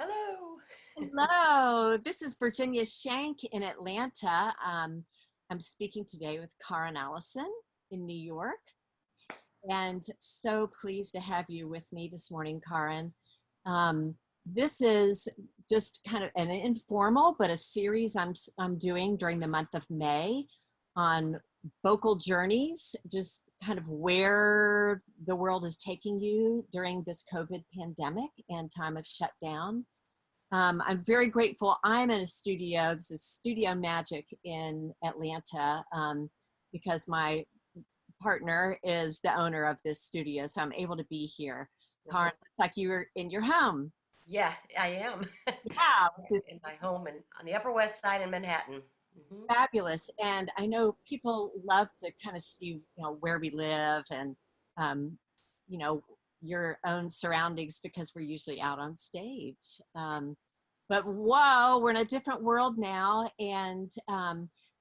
Hello. Hello, this is Virginia Shank in Atlanta. I'm speaking today with Karrin Allyson in New York, and so pleased to have you with me this morning, Karrin. This is just kind of an informal, but a series I'm doing during the month of May on vocal journeys, just kind of where the world is taking you during this COVID pandemic and time of shutdown. I'm very grateful. I'm in a studio. This is Studio Magic in Atlanta because my partner is the owner of this studio, so I'm able to be here. Karrin, looks like you were in your home. Yeah, I am. Yeah, which is In my home and on the Upper West Side in Manhattan. fabulous. And I know people love to kind of see, where we live and, um, you know, your own surroundings because we're usually out on stage. But whoa, we're in a different world now. And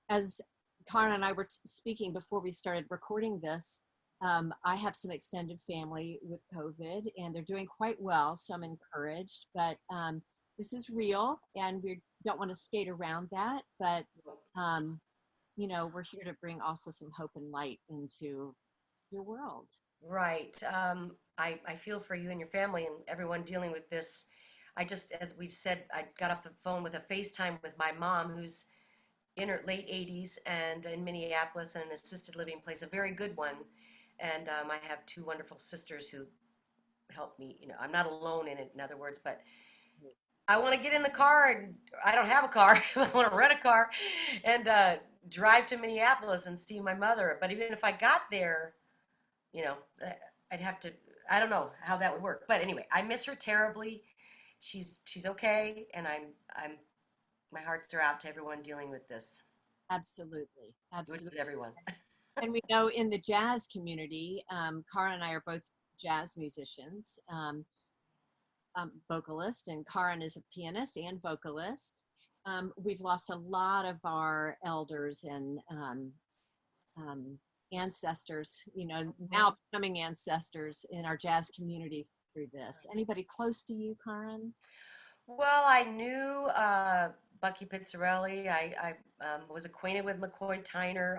as Karrin and I were speaking before we started recording this, I have some extended family with COVID and they're doing quite well. So I'm encouraged, but this is real and we don't want to skate around that. But, um, we're here to bring also some hope and light into your world. Right. I feel for you and your family and everyone dealing with this. As we said, I got off the phone with a FaceTime with my mom, who's in her late 80s and in Minneapolis in an assisted living place, a very good one. And I have two wonderful sisters who help me. I'm not alone in it, in other words, but I want to get in the car and I don't have a car. I want to rent a car and drive to Minneapolis and see my mother. But even if I got there, you know, uh, I'd have to. I don't know how that would work. But anyway, I miss her terribly. She's okay, and I'm my hearts are out to everyone dealing with this. Absolutely. Which is Absolutely. everyone. And we know in the jazz community, Karrin and I are both jazz musicians, vocalist, and Karrin is a pianist and vocalist. We've lost a lot of our elders and um, ancestors, Mhm. now becoming ancestors in our jazz community through this. Anybody close to you, Karrin? Well, I knew Bucky Pizzarelli. I was acquainted with McCoy Tyner.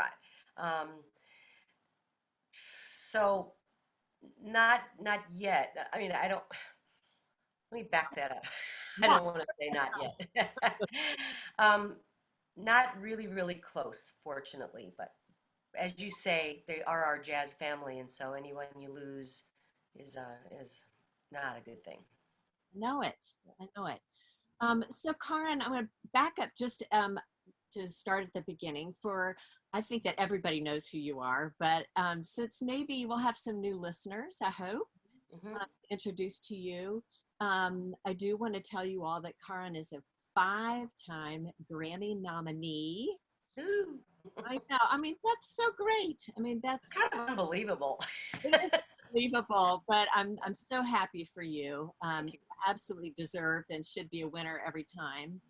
So not yet. I mean, I don't. Let me back that up. I Yeah, don't want to say that's not yet. um, Not really, really close, fortunately. But as you say, they are our jazz family, and so anyone you lose is not a good thing. I know it. I know it. So Karrin, I'm going to back up just to start at the beginning for, I think that everybody knows who you are, but since maybe we'll have some new listeners, I hope, Hmm. introduced to you. I do want to tell you all that Karrin is a five-time Grammy nominee. Ooh, I know. I mean, that's so great. I mean, that's kind of unbelievable. it is unbelievable, but I'm so happy for you. Thank you. Absolutely deserved and should be a winner every time.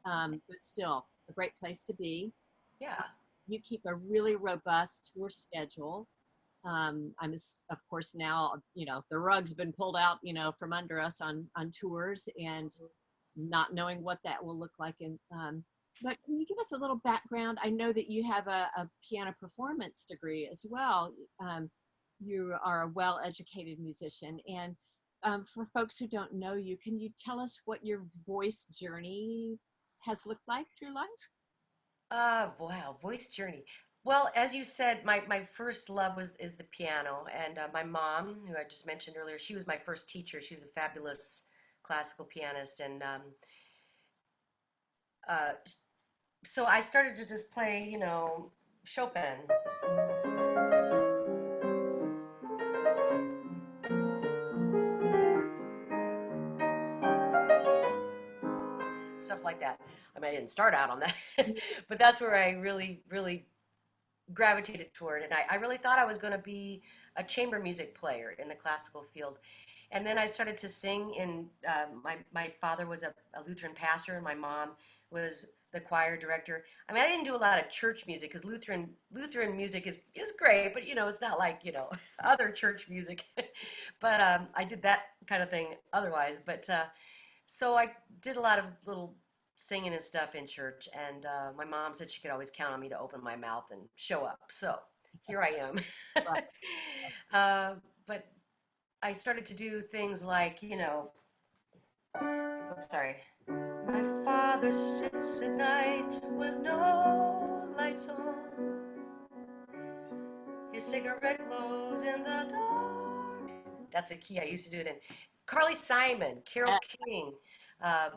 But still, a great place to be. Yeah. You keep a really robust tour schedule. Of course, now, the rug's been pulled out, from under us on tours and not knowing what that will look like. But can you give us a little background? I know that you have a piano performance degree as well. You are a well-educated musician. And for folks who don't know you, can you tell us what your voice journey has looked like through life? Wow, voice journey. Well, as you said, my first love is the piano, and my mom, who I just mentioned earlier, she was my first teacher. She was a fabulous classical pianist, and uh, so I started to just play, Chopin, stuff like that. I mean, I didn't start out on that, but that's where I really, really gravitated toward, and I really thought I was going to be a chamber music player in the classical field. And then I started to sing in my father was a Lutheran pastor and my mom was the choir director. I mean, I didn't do a lot of church music because Lutheran music is great, but it's not like other church music. But I did that kind of thing otherwise. But So I did a lot of little singing and stuff in church, and my mom said she could always count on me to open my mouth and show up. So here I am. Right. uh, but I started to do things like, I'm sorry. My father sits at night with no lights on. His cigarette glows in the dark. That's a key I used to do it in. Carly Simon, Carole King, uh,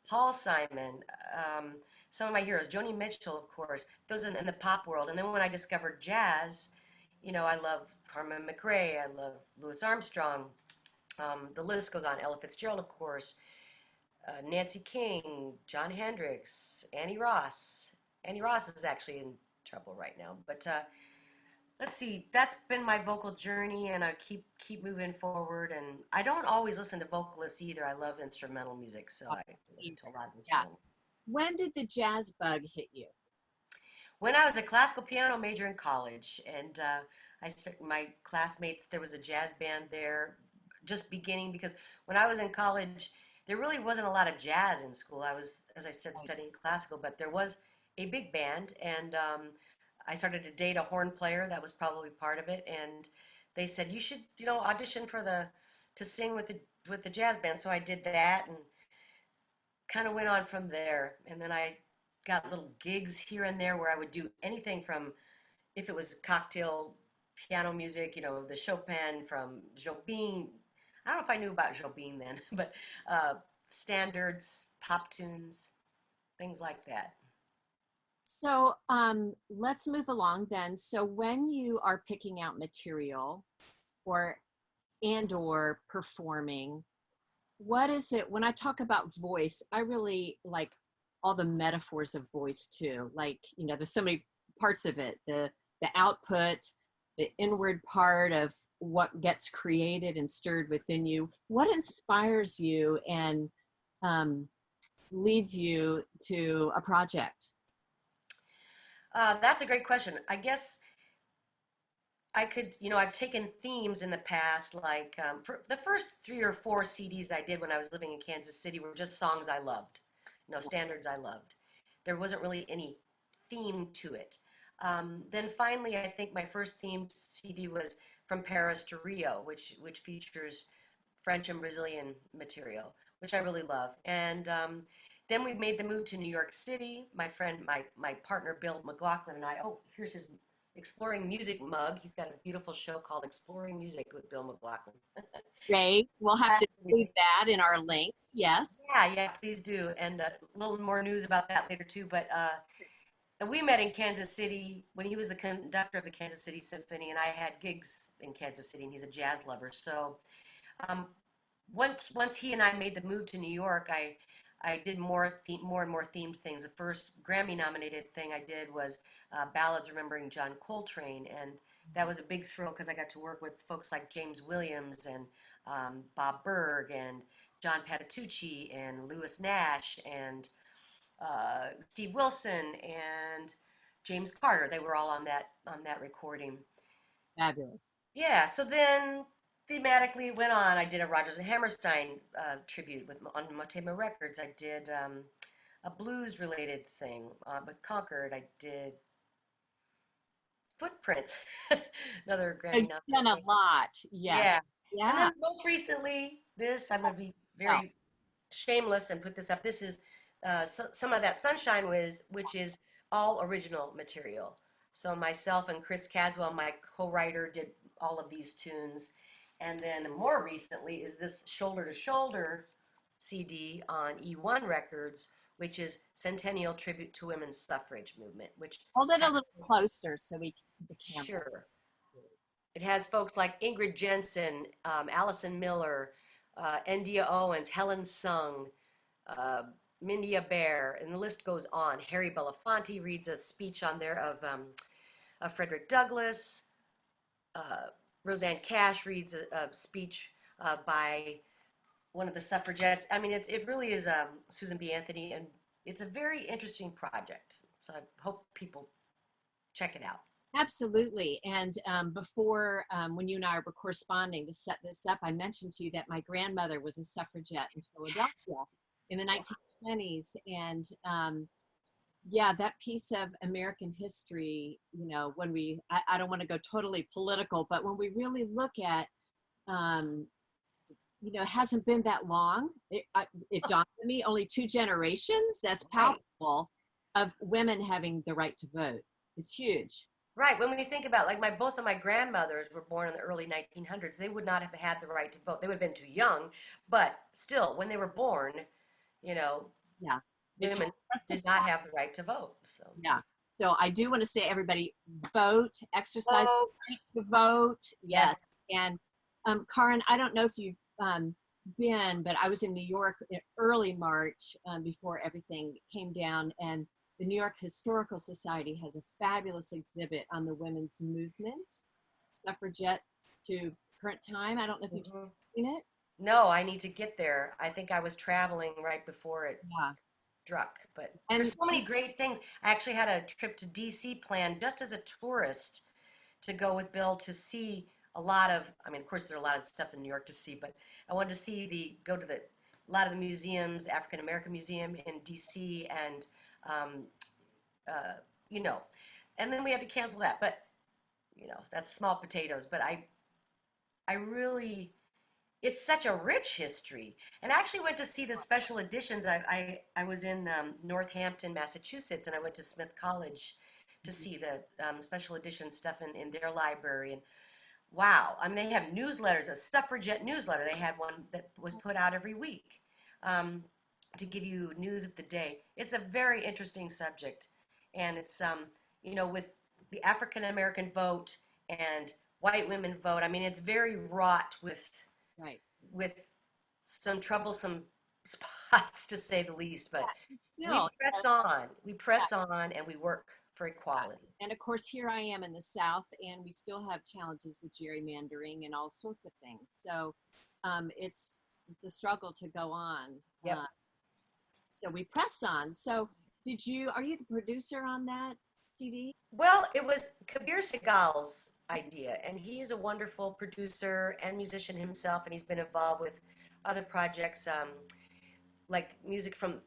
Paul Simon, um, some of my heroes, Joni Mitchell, of course, those in the pop world. And then when I discovered jazz, I love Carmen McRae, I love Louis Armstrong. The list goes on. Ella Fitzgerald, of course, Nancy King, John Hendricks, Annie Ross. Annie Ross is actually in trouble right now, but let's see. That's been my vocal journey, and I keep moving forward. And I don't always listen to vocalists either. I love instrumental music, so I listen to a lot of Yeah. instrumental. When did the jazz bug hit you? When I was a classical piano major in college, and my classmates, there was a jazz band there, just beginning because when I was in college, there really wasn't a lot of jazz in school. I was, as I said, studying classical, but there was a big band, and I started to date a horn player. That was probably part of it, and they said you should, audition for to sing with the jazz band. So I did that, and kind of went on from there. And then I got little gigs here and there where I would do anything from, if it was cocktail piano music, the Chopin from Jobim. I don't know if I knew about Jobim then, but standards, pop tunes, things like that. So let's move along then. So when you are picking out material or or performing, what is it? When I talk about voice, I really like all the metaphors of voice too. Like, there's so many parts of it, the output, the inward part of what gets created and stirred within you. What inspires you and leads you to a project? That's a great question. I guess I could, I've taken themes in the past, like for the first 3 or 4 CDs I did when I was living in Kansas City were just songs I loved, standards I loved. There wasn't really any theme to it. Then finally, I think my first themed CD was From Paris to Rio, which features French and Brazilian material, which I really love. And then we made the move to New York City. My friend, my partner, Bill McLaughlin, and I, oh, here's his Exploring Music mug. He's got a beautiful show called Exploring Music with Bill McLaughlin. Great. We'll have to include that in our links. Yes. Yeah, please do. And a little more news about that later too. But we met in Kansas City when he was the conductor of the Kansas City Symphony, and I had gigs in Kansas City, and he's a jazz lover. So once he and I made the move to New York, I did more and more themed things. The first Grammy nominated thing I did was Ballads Remembering John Coltrane, and that was a big thrill because I got to work with folks like James Williams and Bob Berg and John Patitucci and Lewis Nash and Steve Wilson and James Carter. They were all on that recording. Fabulous. Yeah, so then thematically it went on. I did a Rodgers and Hammerstein tribute on Motema Records. I did a blues related thing with Concord. I did Footprints, another Grammy You've done a nomination. lot. Yes. Yeah. And then most recently, I'm going to be very shameless and put this up. This is some of that Sunshine which is all original material. So myself and Chris Caswell, my co-writer, did all of these tunes. And then more recently is this Shoulder to Shoulder CD on E1 Records, which is Centennial Tribute to Women's Suffrage Movement. Which hold it a little closer so we can see the camera. Sure. It has folks like Ingrid Jensen, Allison Miller, Endia Owens, Helen Sung, Mindy Bear, and the list goes on. Harry Belafonte reads a speech on there of Frederick Douglass. Rosanne Cash reads a speech by one of the suffragettes. I mean, it really is Susan B. Anthony, and it's a very interesting project. So I hope people check it out. Absolutely. And before, when you and I were corresponding to set this up, I mentioned to you that my grandmother was a suffragette in Philadelphia. in the 1920s. And yeah, that piece of American history, you know, when I don't want to go totally political, but when we really look at, um, you know, it hasn't been that long. It dawned on me, only 2 generations, that's Right. palpable, of women having the right to vote. It's huge. Right. When we think about like both of my grandmothers were born in the early 1900s, they would not have had the right to vote. They would have been too young, but still, when they were born, you know, Yeah. It's women did justified. not have the right to vote. So, Yeah. So I do want to say, everybody, vote, exercise vote. the vote. Yes. Yes. And Karrin, I don't know if you've been, but I was in New York in early March, before everything came down, and the New York Historical Society has a fabulous exhibit on the women's movement, suffragette to current time. I don't know if you've Mhm. seen it. No, I need to get there. I think I was traveling right before it Yeah. struck, but And there's so many great things. I actually had a trip to DC planned just as a tourist to go with Bill to see a lot of, I mean, of course, there's a lot of stuff in New York to see, but I wanted to see go to a lot of the museums, African American Museum in DC, and, um, uh, you know, and then we had to cancel that. But, that's small potatoes. But I really, it's such a rich history. And I actually went to see the special editions. I was in Northampton, Massachusetts, and I went to Smith College to see the special edition stuff in their library. And wow, I mean, they have newsletters, a suffragette newsletter. They had one that was put out every week um, to give you news of the day. It's a very interesting subject. And it's, with the African American vote and white women vote, I mean, it's very wrought right. with some troublesome spots to say the least, but we Still, press on. We press on and we work for equality. and of course, here I am in the South, and we still have challenges with gerrymandering and all sorts of things. So it's a struggle to go on. Yep. So we press on. So are you the producer on that CD? Well, it was Kabir Sigal's idea, and he's a wonderful producer and musician himself, and he's been involved with other projects, like music from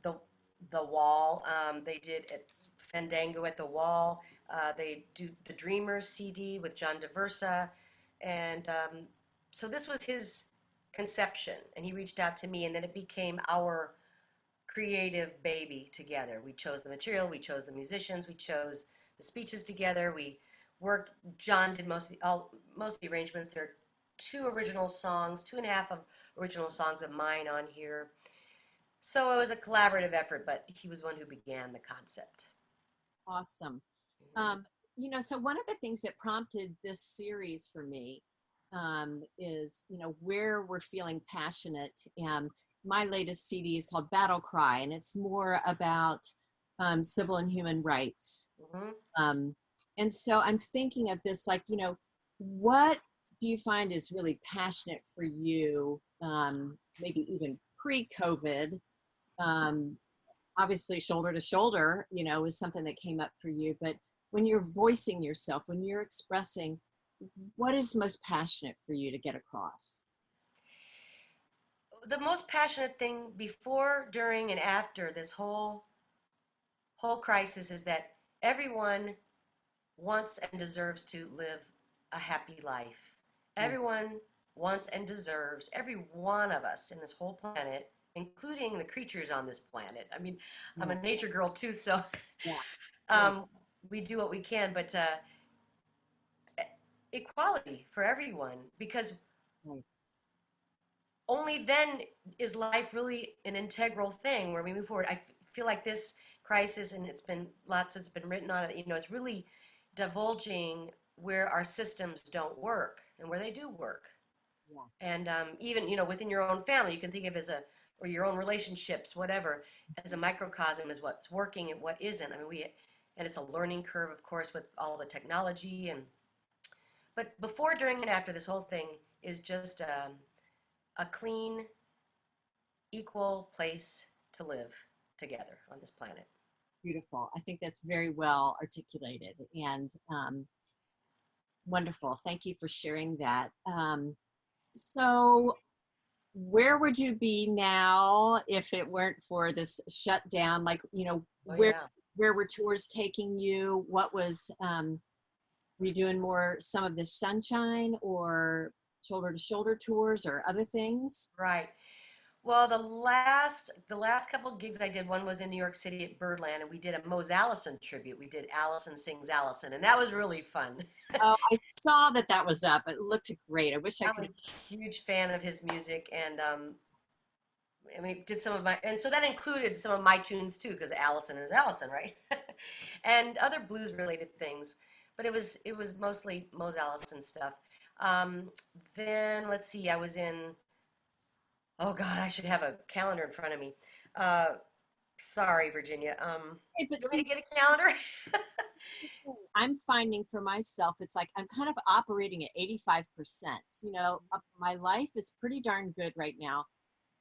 the Wall. They did Fandango at the Wall. They do the Dreamers CD with John DeVersa, and so this was his conception, and he reached out to me, and then it became our creative baby together. We chose the material, we chose the musicians, we chose the speeches together. We worked. John did most of the arrangements. There are two original songs, two and a half of original songs of mine on here. So it was a collaborative effort, but he was one who began the concept. Awesome. So one of the things that prompted this series for me is, where we're feeling passionate. My latest CD is called Battle Cry, and it's more about civil and human rights. Mm-hmm. And so I'm thinking of this, like, what do you find is really passionate for you, maybe even pre-COVID? Obviously, shoulder to shoulder, is something that came up for you. But when you're voicing yourself, when you're expressing, what is most passionate for you to get across? The most passionate thing before, during, and after this whole crisis is that everyone wants and deserves to live a happy life. Everyone wants and deserves, every one of us in this whole planet, including the creatures on this planet. I mean, I'm a nature girl too, so we do what we can, but equality for everyone, because only then is life really an integral thing where we move forward. I feel like this crisis, and it's been written on it, it's really divulging where our systems don't work and where they do work. And even, within your own family, you can think of or your own relationships, whatever, as a microcosm is what's working and what isn't. I mean, and it's a learning curve, of course, with all the technology. But before, during, and after this whole thing is just a clean, equal place to live together on this planet. Beautiful. I think that's very well articulated and wonderful. Thank you for sharing that. So where would you be now if it weren't for this shutdown? Like, Oh where yeah. where were tours taking you? What was were you doing more some of the sunshine or shoulder to shoulder tours or other things? Right. Well, the last couple of gigs I did, one was in New York City at Birdland, and we did a Mose Allison tribute. We did Allison Sings Allison, and that was really fun. Oh, I saw that that was up. It looked great. I wish I I'm could. a huge fan of his music, and I mean, did some of my, and so that included some of my tunes too, because Allison is Allison, right? And other blues related things, but it was mostly Mose Allison stuff. Um, then let's see, I was in. Oh God, I should have a calendar in front of me. Uh, Sorry, Virginia. Hey, but You want me see, to get a calendar? I'm finding for myself, it's like I'm kind of operating at 85%. My life is pretty darn good right now,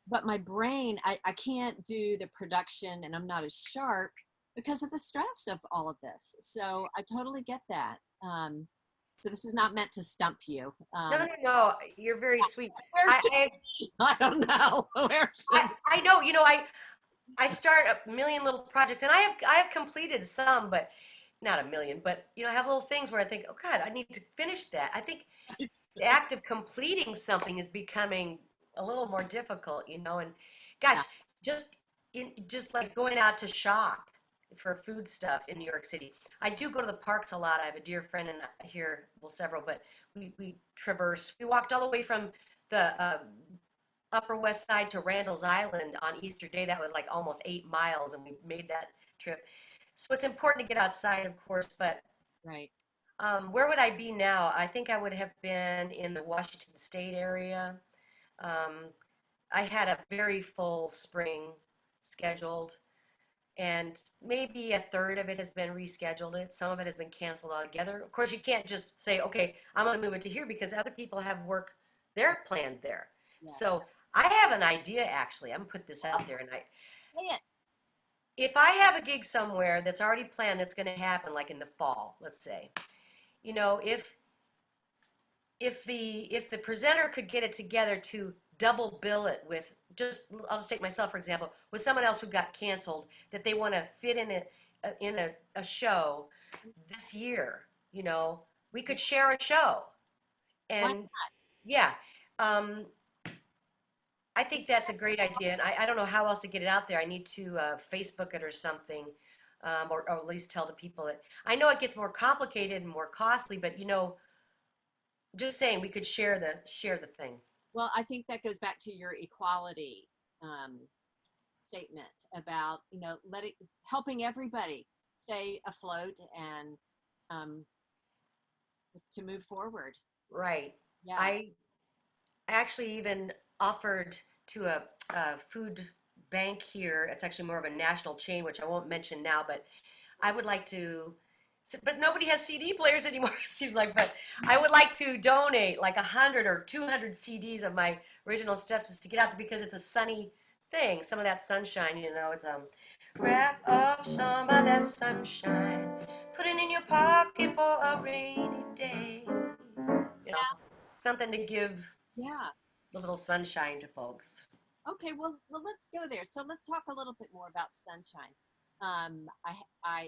but my brain, I can't do the production and I'm not as sharp because of the stress of all of this. So I totally get that. So this is not meant to stump you. No, no, no. You're very sweet. Where I, should I, I don't know. Where should I know. I start a million little projects, and I have completed some, but not a million. But I have little things where I think, oh God, I need to finish that. I think the act of completing something is becoming a little more difficult, and gosh, yeah, just like going out to shop for food stuff in New York City. I do go to the parks a lot. I have a dear friend in here, well, several, but we traverse. We walked all the way from the Upper West Side to Randall's Island on Easter Day. That was like almost 8 miles, and we made that trip. So it's important to get outside, of course, but right. where would I be now? I think I would have been in the Washington State area. Um, I had a very full spring scheduled, and maybe a third of it has been rescheduled. Some of it has been canceled altogether. Of course, you can't just say, okay, I'm going to move it to here because other people have work they're planned there. Yeah. So I have an idea actually. I'm gonna put this out there, and Say it. if I have a gig somewhere that's already planned that's going to happen, like in the fall, let's say, if if the presenter could get it together to double bill it with I'll just take myself for example, with someone else who got canceled that they want to fit in a show this year, we could share a show, Why and yeah. Um, I think that's a great idea, and I don't know how else to get it out there. I need to Facebook it or something, or at least tell the people that. I know it gets more complicated and more costly, but just saying we could share the thing. Well, I think that goes back to your equality um, statement about letting helping everybody stay afloat and um, to move forward. Right. Yeah. I actually even offered to a food bank here. It's actually more of a national chain, which I won't mention now, but I would like to. But nobody has CD players anymore, it seems like. But I would like to donate like 100 or 200 CDs of my original stuff just to get out there because it's a sunny thing. Some of that sunshine, it's wrap up some of that sunshine, put it in your pocket for a rainy day. You know, something to give Yeah. the little sunshine to folks. Okay. Well, let's go there. So let's talk a little bit more about Sunshine.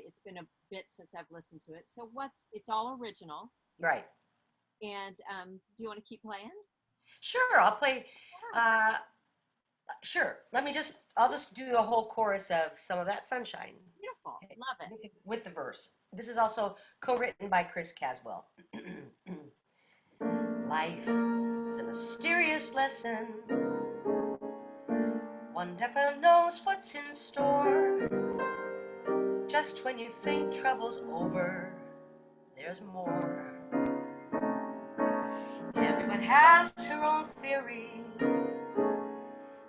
It's been a bit since I've listened to it. So it's all original. Right. And do you want to keep playing? Sure, I'll play. Yeah. Uh, sure. I'll just do a whole chorus of some of that sunshine. Beautiful. Okay. Love it. With the verse. This is also co-written by Chris Caswell. Life is a mysterious lesson. One never knows what's in store. Just when you think trouble's over, there's more. Everyone has her own theory.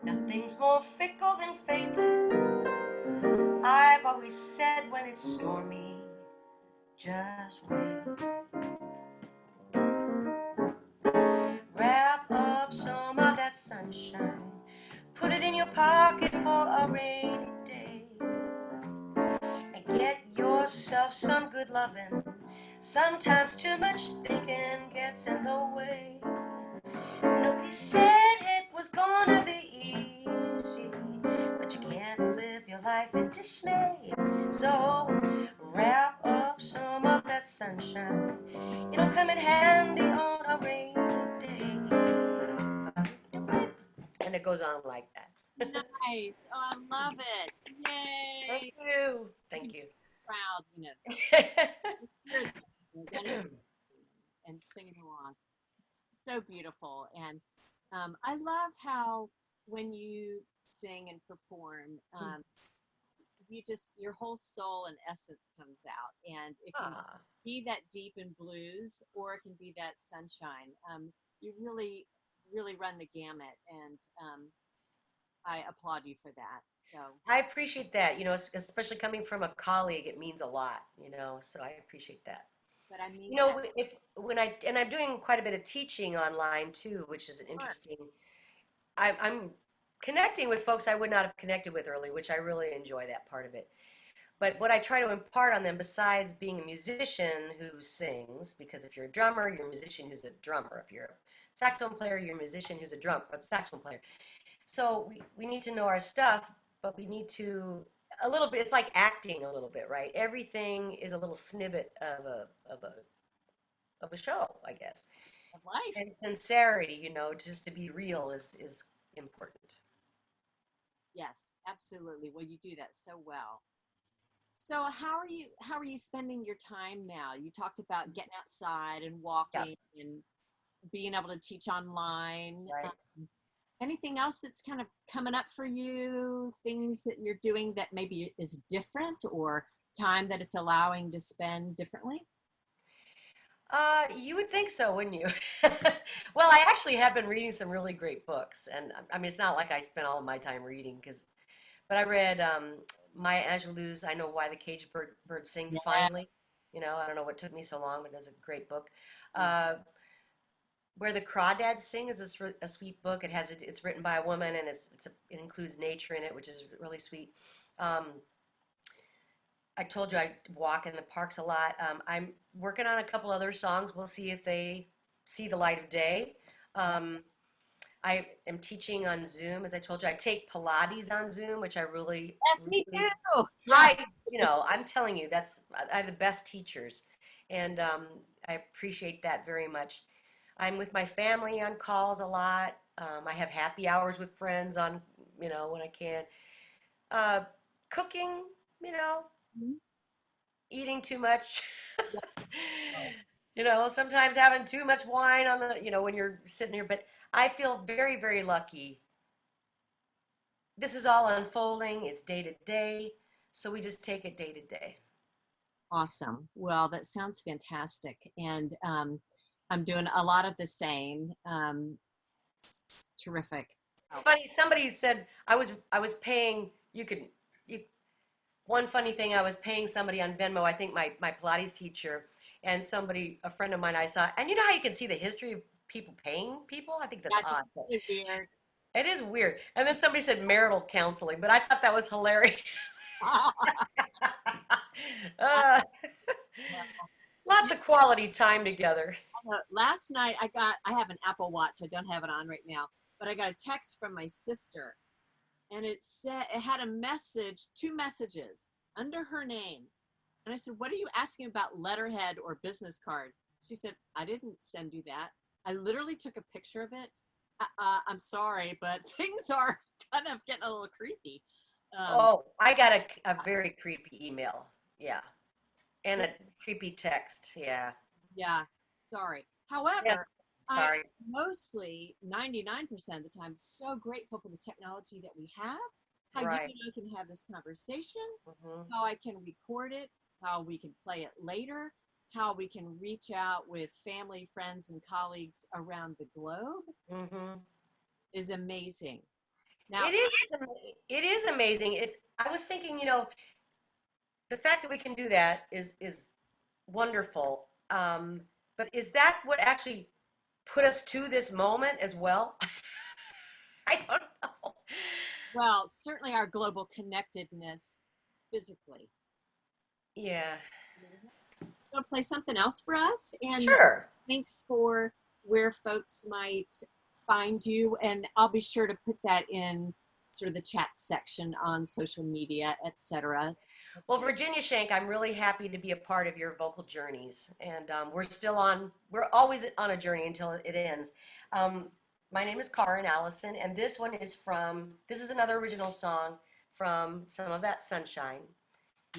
Nothing's more fickle than fate. I've always said when it's stormy, just wait. Wrap up some of that sunshine, put it in your pocket for a rainy day, and get yourself some good loving. Sometimes too much thinking gets in the way. Nobody said it was gonna and it goes on like that. Nice. Oh, I love it. Thank Yay. you. Thank you. Proud, you know, hear them and singing along. It's so beautiful. And I love how when you sing and perform, you just, your whole soul and essence comes out. And it can Ah, be that deep in blues or it can be that sunshine. You really, really run the gamut. And I applaud you for that. So, I appreciate that. You know, especially coming from a colleague, it means a lot. You know, so I appreciate that. but I mean You that. know, if when I and I'm doing quite a bit of teaching online too, which is an Sure. interesting. I'm connecting with folks I would not have connected with early, which I really enjoy that part of it. But what I try to impart on them, besides being a musician who sings, because if you're a drummer, you're a musician who's a drummer. If you're a saxophone player, you're a musician who's a saxophone player. So we need to know our stuff, but we need to a little bit. It's like acting a little bit, right? Everything is a little snippet of a show, I guess. Of life. And sincerity, you know, just to be real is important. Yes, absolutely. Well, you do that so well. So how are you spending your time now? You talked about getting outside and Yeah, walking and being able to teach online. right. Anything else that's kind of coming up for you? Things that you're doing that maybe is different or time that it's allowing to spend differently? You would think so, wouldn't you? Well, I actually have been reading some really great books, and I mean, it's not like I spent all of my time reading, but I read Maya Angelou's "I Know Why the Caged Birds Sing." Yeah. Finally, you know, I don't know what took me so long, but it's a great book. Uh, Where the Crawdads Sing is a sweet book. It's written by a woman, and it includes nature in it, which is really sweet. Um, I told you I walk in the parks a lot. I'm working on a couple other songs. We'll see if they see the light of day. Um, I am teaching on Zoom, as I told you. I take Pilates on Zoom, which I really, Yes, me really, too. Yeah. I, I'm telling you, I have the best teachers, and I appreciate that very much. I'm with my family on calls a lot. I have happy hours with friends when I can. Uh, Cooking, you know, Mhm. eating too much. Sometimes having too much wine when you're sitting here. But I feel very, very lucky. This is all unfolding. It's day to day. So we just take it day to day. Awesome. Well, that sounds fantastic. And I'm doing a lot of the same. Terrific. It's Oh, funny. Somebody said I was paying. You. One funny thing, I was paying somebody on Venmo. I think my Pilates teacher and a friend of mine I saw. And you know how you can see the history of people paying people? I think that's that's odd. really weird. It is weird. And then somebody said marital counseling, but I thought that was hilarious. uh, Lots of quality time together. Last night I have an Apple Watch. I don't have it on right now, but I got a text from my sister and it had a message, two messages under her name. And I said, "What are you asking about letterhead or business card?" She said, "I didn't send you that. I literally took a picture of it. I'm sorry, but things are kind of getting a little creepy." Um, Oh, I got a very creepy email. Yeah. And a creepy text. Yeah. yeah, sorry. Yeah. However, I Sorry. mostly 99% of the time so grateful for the technology that we have, how you Right. and I can have this conversation, Hmm. how I can record it, how we can play it later, how we can reach out with family, friends, and colleagues around the globe Hmm. is amazing. It Now, is. It is amazing. I was thinking, the fact that we can do that is wonderful. But is that what actually put us to this moment as well? I don't know. well, certainly our global connectedness physically. Yeah. Going to play something else for us? And Sure. thanks for where folks might find you. And I'll be sure to put that in sort of the chat section on social media, etc. Well, Virginia Shank, I'm really happy to be a part of your vocal journeys, and we're always on a journey until it ends. Um, My name is Karrin Allyson, and this is another original song from Some of That Sunshine.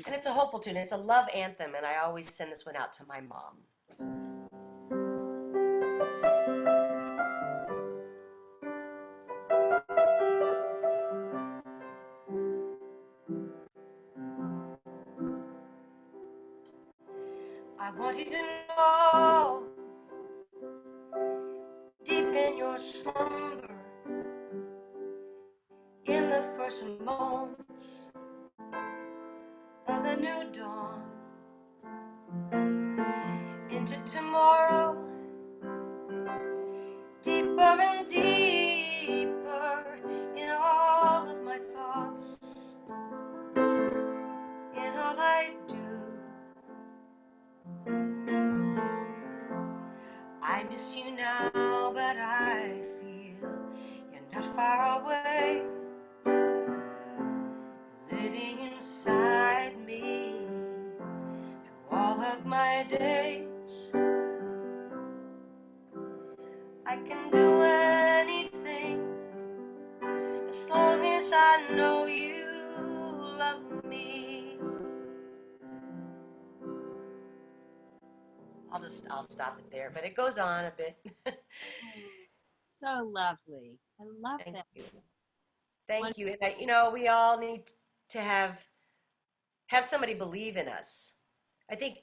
And it's a hopeful tune. It's a love anthem, and I always send this one out to my mom. I want you to know, deep in your slumber, in the first moments of the new dawn, into tomorrow, deeper and deeper in all of my thoughts, in all I do. I miss you now, but I feel you're not far away, living inside me through all of my days. I can do anything as long as I know you love me. I'll stop it there, but it goes on a bit. So lovely. I love Thank that. you. Thank you. And we all need to have somebody believe in us. I think,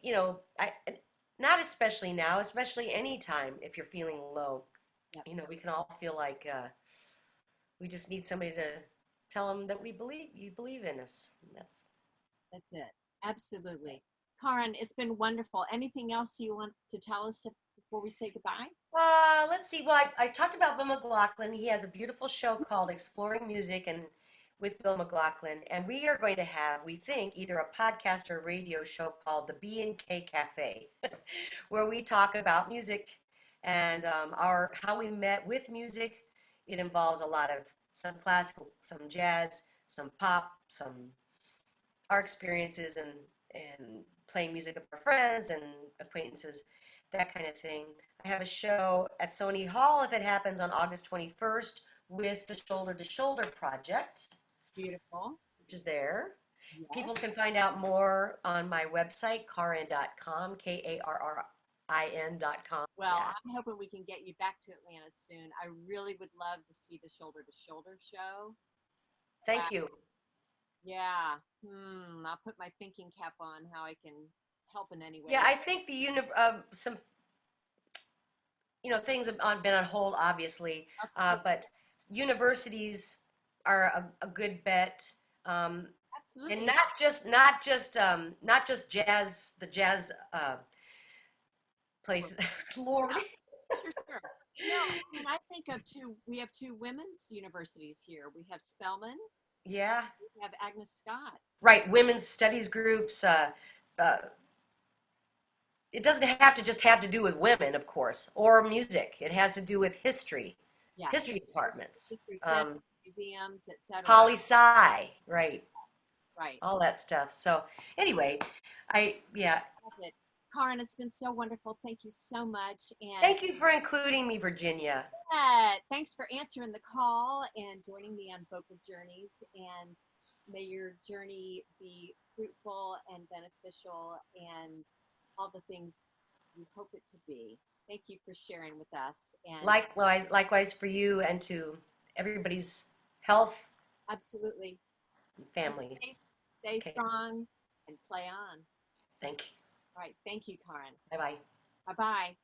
not especially now, especially anytime if you're feeling low. Yep. We can all feel like we just need somebody to tell them that you believe in us. That's it. Absolutely. Karrin, it's been wonderful. Anything else you want to tell us before we say goodbye? Let's see. Well, I talked about Bill McLaughlin. He has a beautiful show called Exploring Music and with Bill McLaughlin, and we are going to have, we think, either a podcast or a radio show called the B&K Cafe, where we talk about music and our how we met with music. It involves a lot of some classical, some jazz, some pop, some our experiences and playing music with our friends and acquaintances, that kind of thing. I have a show at Sony Hall if it happens on August 21st with the Shoulder to Shoulder Project. Beautiful. Which is there. Yes. People can find out more on my website, karrin.com, KARRIN.com. Well, Yeah. I'm hoping we can get you back to Atlanta soon. I really would love to see the Shoulder to Shoulder show. Thank you. Yeah. I'll put my thinking cap on how I can help in any way. Yeah, I think some things have been on hold, obviously, but universities are a good bet. Absolutely. And not just jazz, the jazz places. Lord. Sure. I think we have two women's universities here. We have Spelman. Yeah. We have Agnes Scott. Right, women's studies groups. It doesn't have to do with women, of course, or music. It has to do with history. Yeah. History departments. History centers, museums, etc. Poli-sci, right. Right. All that stuff. So anyway, yeah. Karrin, it's been so wonderful. Thank you so much. And thank you for including me, Virginia. Thanks for answering the call and joining me on Vocal Journeys. And may your journey be fruitful and beneficial and all the things you hope it to be. Thank you for sharing with us. And likewise for you and to everybody's health. Absolutely. Family. Stay strong and play on. Thank you. All right. Thank you, Karrin. Bye-bye. Bye-bye.